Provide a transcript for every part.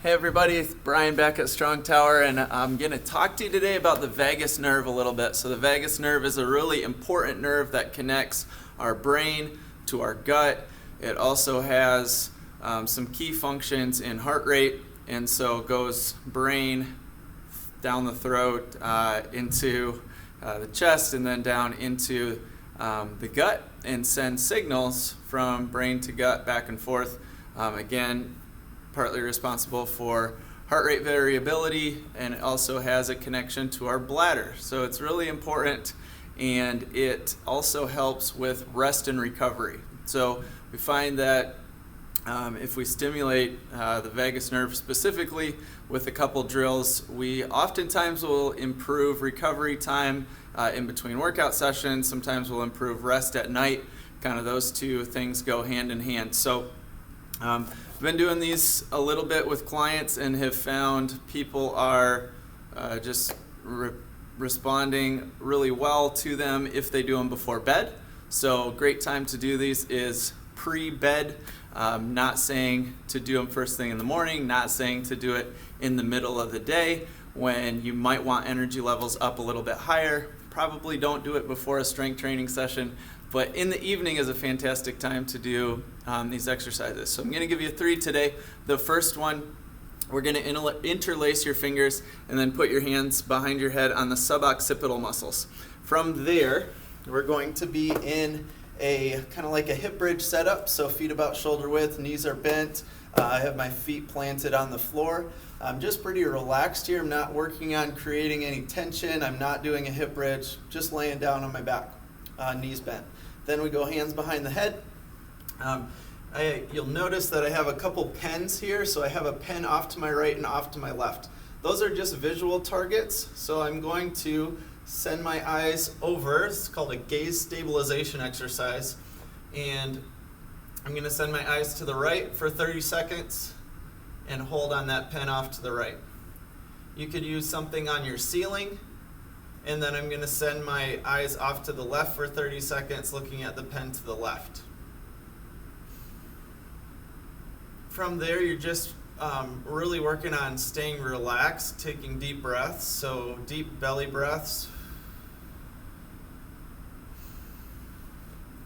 Hey everybody, it's Brian back at Strong Tower, and I'm going to talk to you today about the vagus nerve a little bit. So the vagus nerve is a really important nerve that connects our brain to our gut. It also has some key functions in heart rate, and so goes brain down the throat into the chest and then down into the gut and sends signals from brain to gut back and forth. Again, partly responsible for heart rate variability, and it also has a connection to our bladder. So it's really important, and it also helps with rest and recovery. So we find that if we stimulate the vagus nerve specifically with a couple drills, we oftentimes will improve recovery time in between workout sessions. Sometimes we'll improve rest at night. Kind of those two things go hand in hand. So I've been doing these a little bit with clients and have found people are just responding really well to them if they do them before bed. So great time to do these is pre-bed. Not saying to do them first thing in the morning, not saying to do it in the middle of the day when you might want energy levels up a little bit higher. Probably don't do it before a strength training session, but in the evening is a fantastic time to do these exercises. So I'm going to give you 3 today. The first one, we're going to interlace your fingers and then put your hands behind your head on the suboccipital muscles. From there, we're going to be in a kind of like a hip bridge setup, so feet about shoulder width, knees are bent. I have my feet planted on the floor. I'm just pretty relaxed here. I'm not working on creating any tension. I'm not doing a hip bridge, just laying down on my back, knees bent. Then we go hands behind the head. You'll notice that I have a couple pens here, so I have a pen off to my right and off to my left. Those are just visual targets, so I'm going to send my eyes over. It's called a gaze stabilization exercise, and I'm going to send my eyes to the right for 30 seconds and hold on that pen off to the right. You could use something on your ceiling, and then I'm going to send my eyes off to the left for 30 seconds looking at the pen to the left. From there, you're just really working on staying relaxed, taking deep breaths, so deep belly breaths.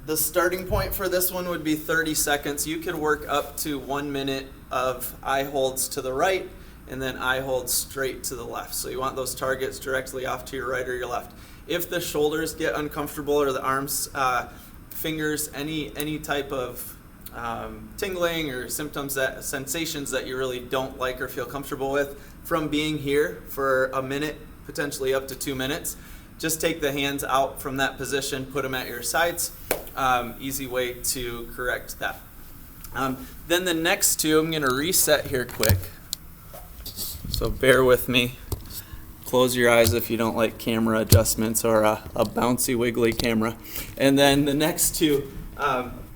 The starting point for this one would be 30 seconds. You could work up to 1 minute of eye holds to the right and then eye holds straight to the left. So you want those targets directly off to your right or your left. If the shoulders get uncomfortable or the arms, fingers, any type of tingling or sensations that you really don't like or feel comfortable with from being here for a minute, potentially up to 2 minutes, just take the hands out from that position, put them at your sides. Easy way to correct that. Then the next 2, I'm going to reset here quick. So bear with me. Close your eyes if you don't like camera adjustments or a bouncy, wiggly camera. And then the next 2,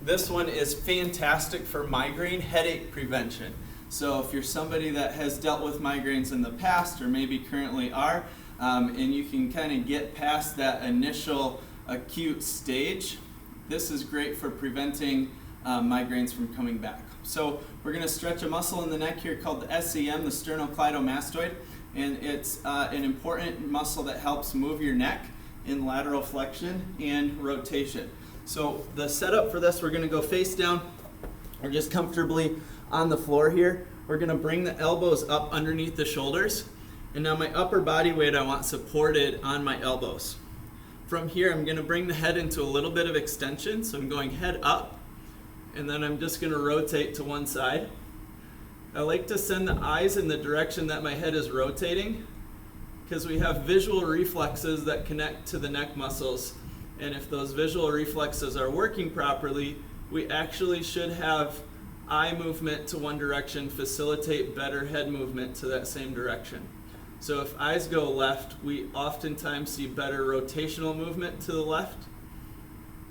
this one is fantastic for migraine headache prevention. So if you're somebody that has dealt with migraines in the past or maybe currently are, and you can kind of get past that initial acute stage, this is great for preventing migraines from coming back. So we're going to stretch a muscle in the neck here called the SCM, the sternocleidomastoid, and it's an important muscle that helps move your neck in lateral flexion and rotation. So the setup for this, we're going to go face down. We're just comfortably on the floor here. We're going to bring the elbows up underneath the shoulders, and now my upper body weight I want supported on my elbows. From here, I'm going to bring the head into a little bit of extension, so I'm going head up, and then I'm just going to rotate to one side. I like to send the eyes in the direction that my head is rotating because we have visual reflexes that connect to the neck muscles, and if those visual reflexes are working properly, we actually should have eye movement to one direction facilitate better head movement to that same direction. So if eyes go left, we oftentimes see better rotational movement to the left.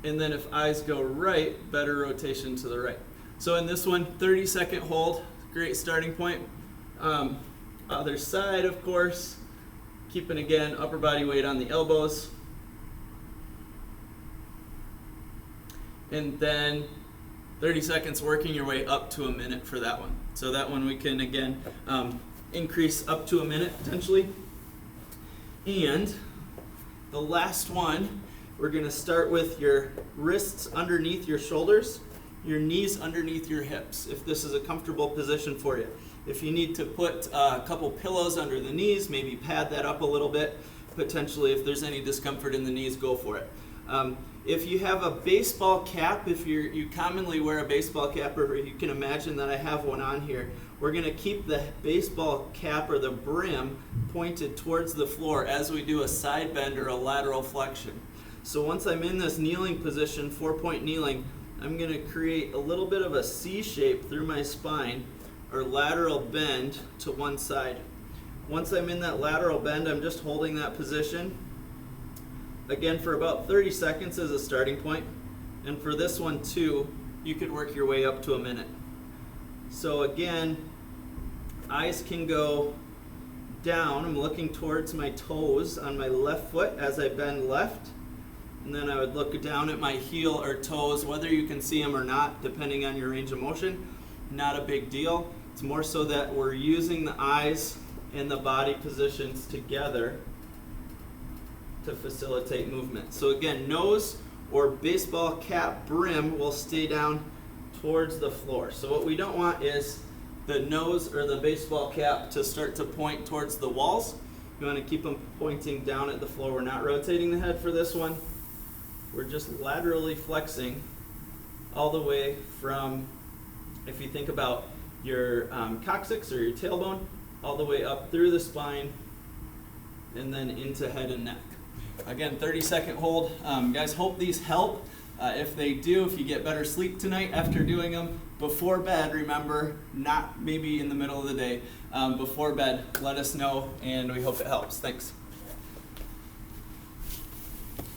And then if eyes go right, better rotation to the right. So in this one, 30-second hold, great starting point. Other side, of course, keeping again upper body weight on the elbows. And then 30 seconds working your way up to a minute for that one. So that one we can, again, increase up to a minute potentially. And the last one, we're going to start with your wrists underneath your shoulders, your knees underneath your hips, if this is a comfortable position for you. If you need to put a couple pillows under the knees, maybe pad that up a little bit. Potentially, if there's any discomfort in the knees, go for it. If you have a baseball cap, if you commonly wear a baseball cap, or you can imagine that I have one on here, we're going to keep the baseball cap or the brim pointed towards the floor as we do a side bend or a lateral flexion. So once I'm in this kneeling position, 4-point kneeling, I'm going to create a little bit of a C shape through my spine or lateral bend to one side. Once I'm in that lateral bend, I'm just holding that position, again, for about 30 seconds as a starting point. And for this one too, you could work your way up to a minute. So again, eyes can go down. I'm looking towards my toes on my left foot as I bend left. And then I would look down at my heel or toes, whether you can see them or not, depending on your range of motion. Not a big deal. It's more so that we're using the eyes and the body positions together to facilitate movement. So again, nose or baseball cap brim will stay down towards the floor. So what we don't want is the nose or the baseball cap to start to point towards the walls. We want to keep them pointing down at the floor. We're not rotating the head for this one. We're just laterally flexing all the way from, if you think about your coccyx or your tailbone, all the way up through the spine and then into head and neck. Again, 30-second hold. Guys, hope these help. If they do, if you get better sleep tonight after doing them, before bed, remember, not maybe in the middle of the day, before bed, let us know, and we hope it helps. Thanks.